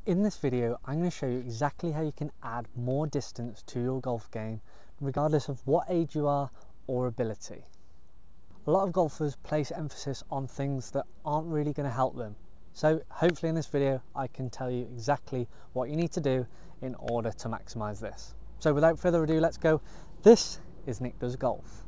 In this video, I'm going to show you exactly how you can add more distance to your golf game, regardless of what age you are or ability. A lot of golfers place emphasis on things that aren't really going to help them. So hopefully in this video, I can tell you exactly what you need to do in order to maximize this. So without further ado, let's go. This is Nick Does Golf.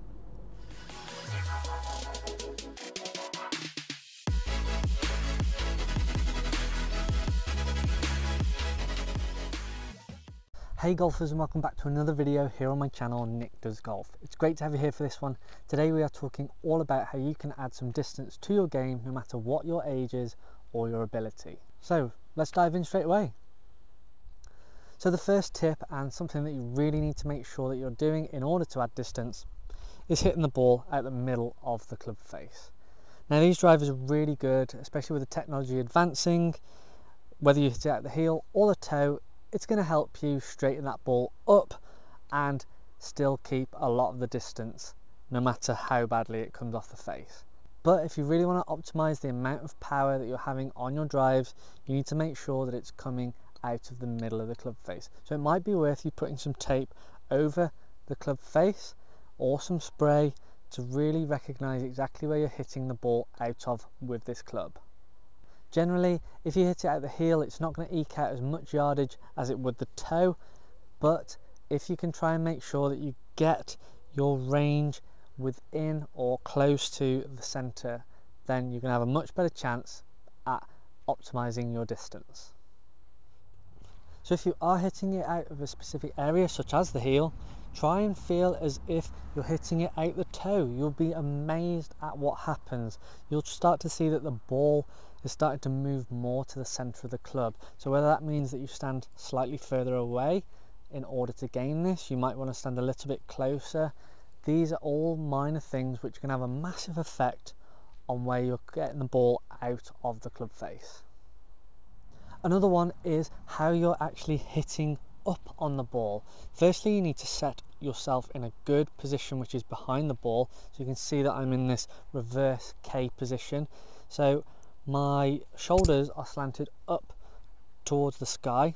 Hey golfers, and welcome back to another video here on my channel, Nick Does Golf. It's great to have you here for this one. Today we are talking all about how you can add some distance to your game no matter what your age is or your ability. So let's dive in straight away. So the first tip, and something that you really need to make sure that you're doing in order to add distance, is hitting the ball at the middle of the club face. Now these drivers are really good, especially with the technology advancing. Whether you hit it at the heel or the toe, it's going to help you straighten that ball up and still keep a lot of the distance no matter how badly it comes off the face. But if you really want to optimize the amount of power that you're having on your drives, you need to make sure that it's coming out of the middle of the club face. So it might be worth you putting some tape over the club face or some spray to really recognize exactly where you're hitting the ball out of with this club. Generally, if you hit it at the heel, it's not going to eke out as much yardage as it would the toe, but if you can try and make sure that you get your range within or close to the centre, then you're going to have a much better chance at optimizing your distance. So if you are hitting it out of a specific area, such as the heel, try and feel as if you're hitting it out the toe. You'll be amazed at what happens. You'll start to see that the ball is starting to move more to the centre of the club. So whether that means that you stand slightly further away in order to gain this, you might want to stand a little bit closer. These are all minor things which can have a massive effect on where you're getting the ball out of the club face. Another one is how you're actually hitting up on the ball. Firstly, you need to set yourself in a good position which is behind the ball. So you can see that I'm in this reverse K position. So my shoulders are slanted up towards the sky.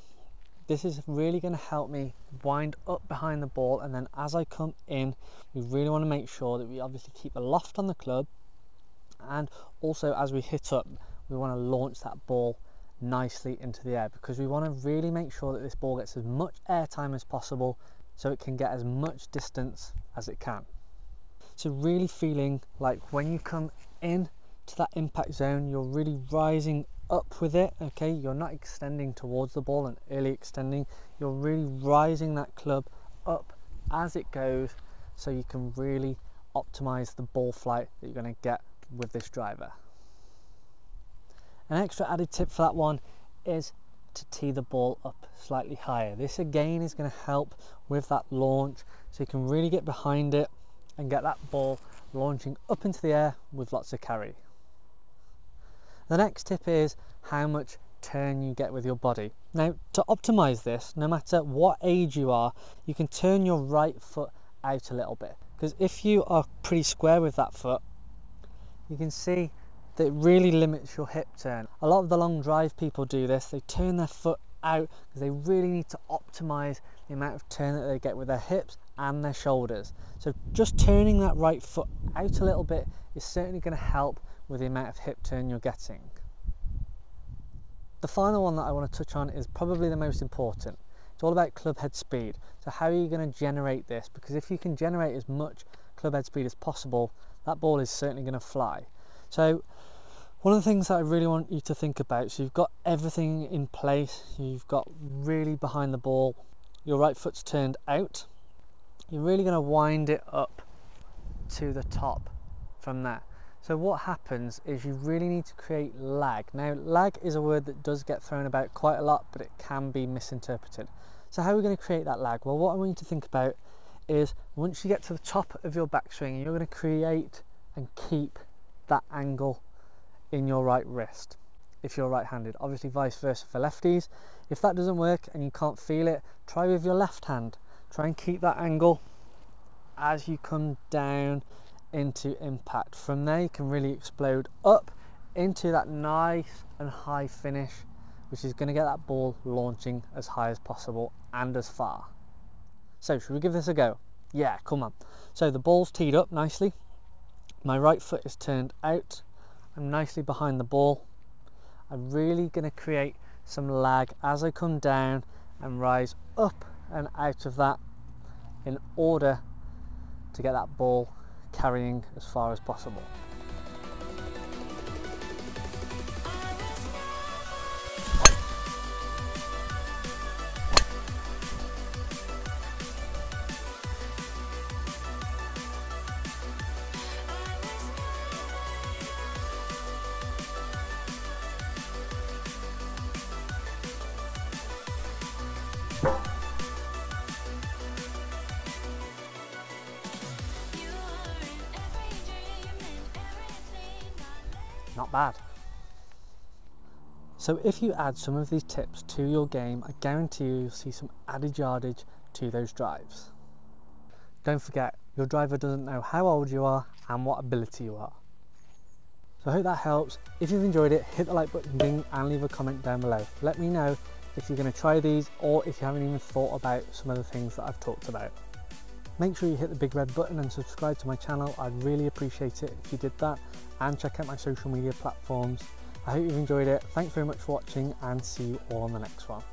This is really going to help me wind up behind the ball, and then as I come in, we really want to make sure that we obviously keep a loft on the club, and also as we hit up, we want to launch that ball nicely into the air, because we want to really make sure that this ball gets as much air time as possible so it can get as much distance as it can. So really feeling like when you come in to that impact zone, you're really rising up with it. Okay, you're not extending towards the ball and early extending, you're really rising that club up as it goes, so you can really optimize the ball flight that you're going to get with this driver. An extra added tip for that one is to tee the ball up slightly higher. This again is going to help with that launch, so you can really get behind it and get that ball launching up into the air with lots of carry. The next tip is how much turn you get with your body. Now, to optimize this, no matter what age you are, you can turn your right foot out a little bit, because if you are pretty square with that foot, you can see that it really limits your hip turn. A lot of the long drive people do this. They turn their foot out because they really need to optimize the amount of turn that they get with their hips and their shoulders. So just turning that right foot out a little bit is certainly going to help with the amount of hip turn you're getting. The final one that I want to touch on is probably the most important. It's all about club head speed. So how are you going to generate this? Because if you can generate as much club head speed as possible, that ball is certainly going to fly. So one of the things that I really want you to think about, so you've got everything in place, you've got really behind the ball, your right foot's turned out, you're really going to wind it up to the top from there. So what happens is you really need to create lag. Now lag is a word that does get thrown about quite a lot, but it can be misinterpreted. So how are we going to create that lag? Well, what I want you to think about is once you get to the top of your backswing, you're going to create and keep that angle in your right wrist if you're right-handed. Obviously vice versa for lefties. If that doesn't work and you can't feel it, try with your left hand. Try and keep that angle as you come down into impact. From there you can really explode up into that nice and high finish which is going to get that ball launching as high as possible and as far. So should we give this a go? Yeah, come on. So the ball's teed up nicely. My right foot is turned out. I'm nicely behind the ball. I'm really going to create some lag as I come down and rise up and out of that in order to get that ball carrying as far as possible. Not bad. So if you add some of these tips to your game, I guarantee you'll see some added yardage to those drives. Don't forget, your driver doesn't know how old you are and what ability you are. So I hope that helps. If you've enjoyed it, hit the like button ding and leave a comment down below. Let me know if you're going to try these or if you haven't even thought about some of the things that I've talked about. Make sure you hit the big red button and subscribe to my channel. I'd really appreciate it if you did that, and check out my social media platforms. I hope you've enjoyed it. Thanks very much for watching and see you all on the next one.